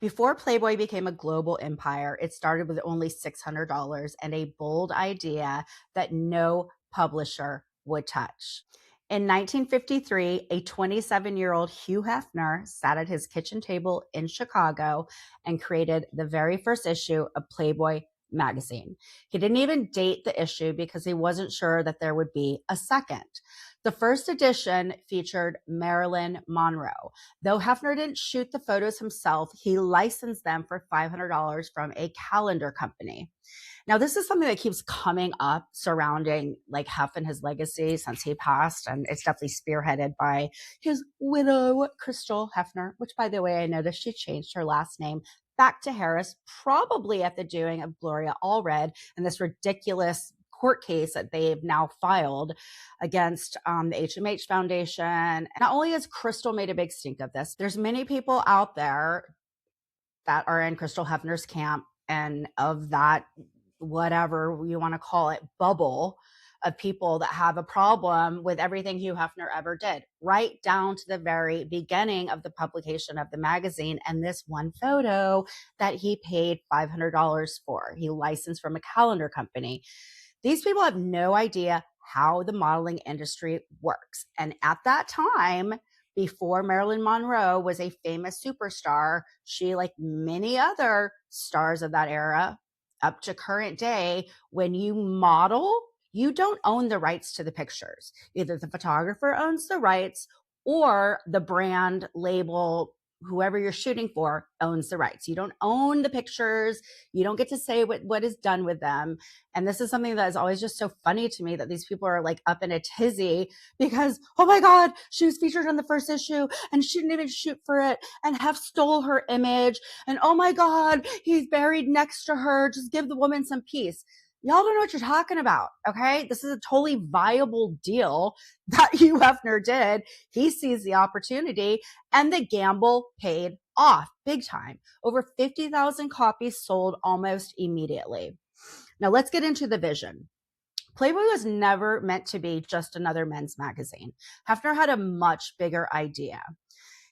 Before Playboy became a global empire, it started with only $600 and a bold idea that no publisher would touch. In 1953, a 27-year-old Hugh Hefner sat at his kitchen table in Chicago and created the very first issue of Playboy magazine. He didn't even date the issue because he wasn't sure that there would be a second. The first edition featured Marilyn Monroe. Though Hefner didn't shoot the photos himself, he licensed them for $500 from a calendar company. Now, this is something that keeps coming up surrounding like Hef and his legacy since he passed, and it's definitely spearheaded by his widow, Crystal Hefner, which, by the way, I noticed she changed her last name back to Harris, probably at the doing of Gloria Allred and this ridiculous court case that they've now filed against the HMH Foundation. Not only has Crystal made a big stink of this, there's many people out there that are in Crystal Hefner's camp and of that, whatever you want to call it, bubble of people that have a problem with everything Hugh Hefner ever did, right down to the very beginning of the publication of the magazine and this one photo that he paid $500 for. He licensed from a calendar company. These people have no idea how the modeling industry works. And at that time, before Marilyn Monroe was a famous superstar, she, like many other stars of that era, up to current day, when you model, you don't own the rights to the pictures. Either the photographer owns the rights or the brand label, whoever you're shooting for, owns the rights. You don't own the pictures. You don't get to say what is done with them. And this is something that is always just so funny to me, that these people are like up in a tizzy because, oh my God, she was featured on the first issue and she didn't even shoot for it. And Hef stole her image. And oh my God, he's buried next to her. Just give the woman some peace. Y'all don't know what you're talking about, okay? This is a totally viable deal that Hugh Hefner did. He seized the opportunity and the gamble paid off big time. Over 50,000 copies sold almost immediately. Now let's get into the vision. Playboy was never meant to be just another men's magazine. Hefner had a much bigger idea.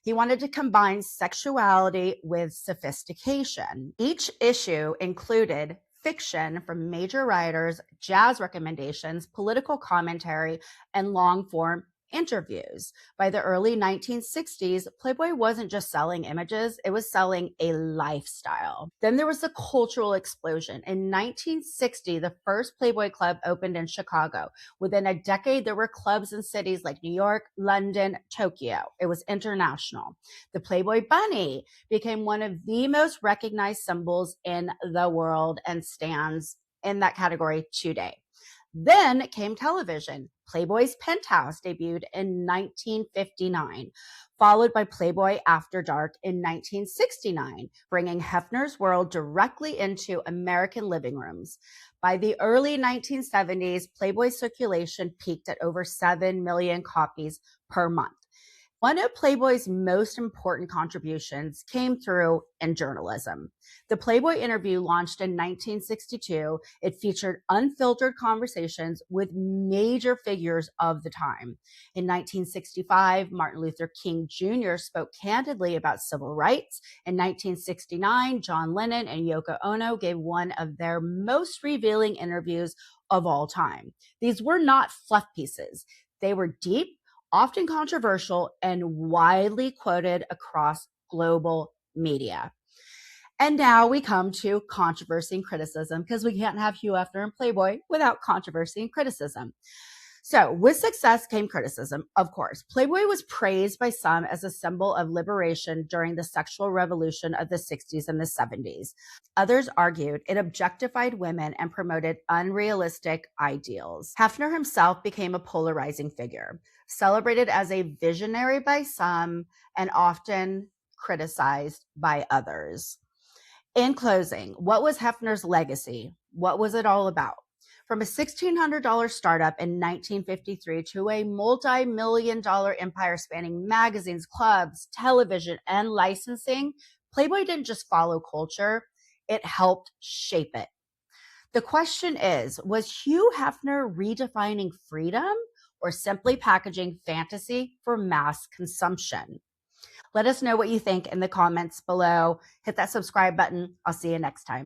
He wanted to combine sexuality with sophistication. Each issue included fiction from major writers, jazz recommendations, political commentary, and long-form interviews. By the early 1960s, Playboy wasn't just selling images, it was selling a lifestyle. Then there was the cultural explosion. In 1960, the first Playboy club opened in Chicago. Within a decade, there were clubs in cities like New York, London, Tokyo. It was international. The Playboy bunny became one of the most recognized symbols in the world and stands in that category today. Then came television. Playboy's Penthouse debuted in 1959, followed by Playboy After Dark in 1969, bringing Hefner's world directly into American living rooms. By the early 1970s, Playboy's circulation peaked at over 7 million copies per month. One of Playboy's most important contributions came through in journalism. The Playboy interview launched in 1962. It featured unfiltered conversations with major figures of the time. In 1965, Martin Luther King Jr. spoke candidly about civil rights. In 1969, John Lennon and Yoko Ono gave one of their most revealing interviews of all time. These were not fluff pieces. They were deep, often controversial, and widely quoted across global media. And now we come to controversy and criticism, because we can't have Hugh Hefner and Playboy without controversy and criticism. So with success came criticism, of course. Playboy was praised by some as a symbol of liberation during the sexual revolution of the 60s and the 70s. Others argued it objectified women and promoted unrealistic ideals. Hefner himself became a polarizing figure, celebrated as a visionary by some and often criticized by others. In closing, what was Hefner's legacy? What was it all about? From a $1,600 startup in 1953 to a multi-million-dollar empire spanning magazines, clubs, television, and licensing, Playboy didn't just follow culture, it helped shape it. The question is, was Hugh Hefner redefining freedom or simply packaging fantasy for mass consumption? Let us know what you think in the comments below. Hit that subscribe button. I'll see you next time.